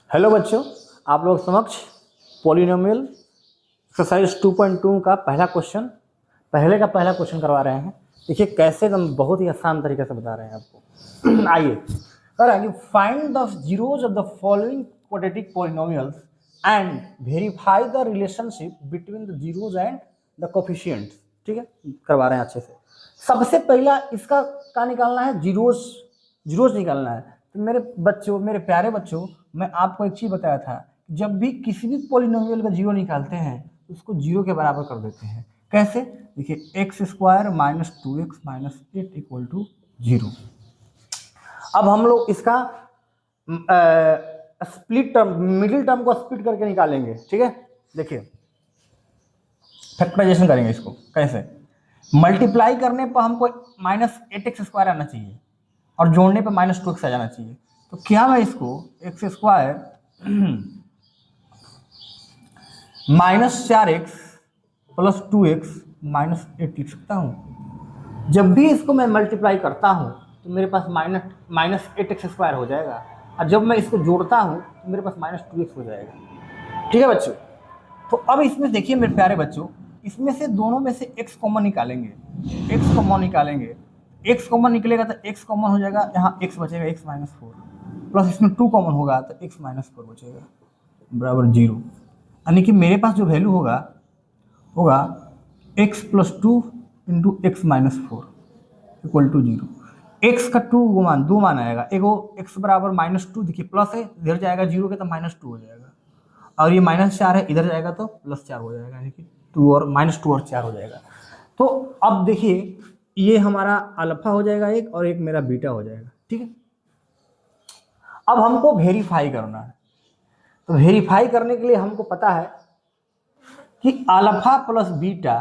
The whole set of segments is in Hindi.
हेलो बच्चों, आप लोग समक्ष पॉलिनोमियल एक्सरसाइज 2.2 का पहला क्वेश्चन करवा रहे हैं। देखिए कैसे हम बहुत ही आसान तरीके से बता रहे हैं आपको। आइए कह रहा है कि find the zeros of the following quadratic polynomials and verify the relationship between the zeros and the coefficients. ठीक है, करवा रहे हैं अच्छे से। सबसे पहला इसका क्या निकालना है? जीरोज निकालना है। तो मेरे प्यारे बच्चों, मैं आपको एक चीज बताया था, जब भी किसी भी पॉलिनोमियल का जीरो निकालते हैं उसको जीरो के बराबर कर देते हैं। कैसे? देखिए x square minus 2x minus 8 equal to 0। अब हम लोग इसका स्प्लिट टर्म, मिडिल टर्म को स्प्लिट करके निकालेंगे। ठीक है, देखिए फैक्टराइजेशन करेंगे इसको। कैसे? मल्टीप्लाई करने पर हमको माइनस 8x स्क्वायर आना चाहिए और जोड़ने पर माइनस 2x आ जाना चाहिए। तो क्या मैं इसको x square minus 4x plus 2x minus 8 लिख सकता हूँ। जब भी इसको मैं मल्टीप्लाई करता हूँ तो मेरे पास माइनस 8x स्क्वायर हो जाएगा, और जब मैं इसको जोड़ता हूँ तो मेरे पास माइनस 2x हो जाएगा। ठीक है बच्चों, तो अब इसमें देखिए मेरे प्यारे बच्चों, इसमें से दोनों में से x कॉमन निकालेंगे। x कॉमन निकलेगा तो x कॉमन हो जाएगा, यहाँ x बचेगा x माइनस 4, प्लस इसमें 2 कॉमन होगा तो x माइनस 4 बचेगा बराबर 0। यानी कि मेरे पास जो वैल्यू होगा x plus 2 into x minus 4 equal to 0। x का दो मान आएगा, एगो x बराबर माइनस 2, देखिए प्लस है इधर जाएगा 0 के तो माइनस 2 हो जाएगा, और ये माइनस 4 है इधर जाएगा तो प्लस 4 हो जाएगा, यानी कि 2 और माइनस 2 और 4 हो जाएगा। तो अब देखिए ये हमारा अल्फा हो जाएगा एक, और एक मेरा बीटा हो जाएगा। ठीक है, अब हमको वेरीफाई करना है। तो वेरीफाई करने के लिए हमको पता है कि alpha plus beta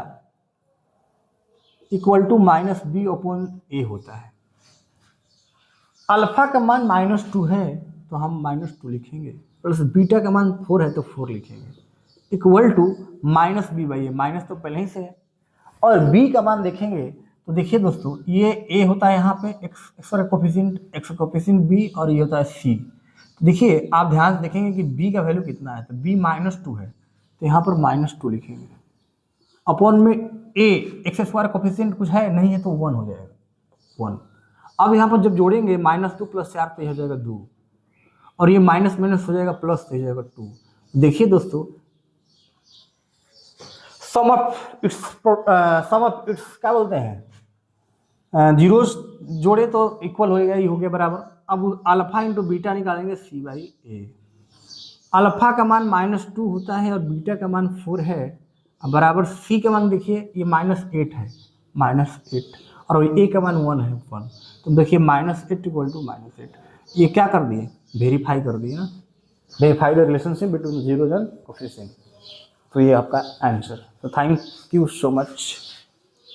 equal to minus b upon a होता है। अल्फा का मान माइनस 2 है तो हम माइनस 2 लिखेंगे, प्लस बीटा का मान 4 है तो 4 लिखेंगे, equal to minus B by A. Minus तो पहले ही से है, और बी का मान देखेंगे तो देखिए दोस्तों, ये ए होता है यहाँ पे एक्स का कोफिशिएंट बी, और ये होता है सी। तो देखिए आप ध्यान से देखेंगे कि बी का वैल्यू कितना है, तो बी माइनस 2 है तो यहाँ पर माइनस 2 लिखेंगे, अपॉन में ए एक्स स्क्वायर कोफिशिएंट कुछ है नहीं है तो 1 हो जाएगा 1। अब यहाँ पर जब जोड़ेंगे माइनस 2 प्लस 4 तो हो जाएगा 2, और ये माइनस माइनस हो जाएगा प्लस तो हो जाएगा 2। देखिए दोस्तों, सम ऑफ इट्स क्या बोलते हैं, जीरोस जोड़े तो इक्वल होएगा ही, हो गया बराबर। अब अल्फा इंटू बीटा निकालेंगे सी बाई ए। अल्फा का मान माइनस 2 होता है और बीटा का मान 4 है, बराबर सी का मान देखिए ये माइनस 8 है, माइनस 8, और ए का मान 1 है 1। तो देखिए माइनस 8 इक्वल टू माइनस 8। ये क्या कर दिए? वेरीफाई कर दिए ना, verify the relationship between zeros and coefficient. तो ये आपका आंसर। तो थैंक यू सो मच।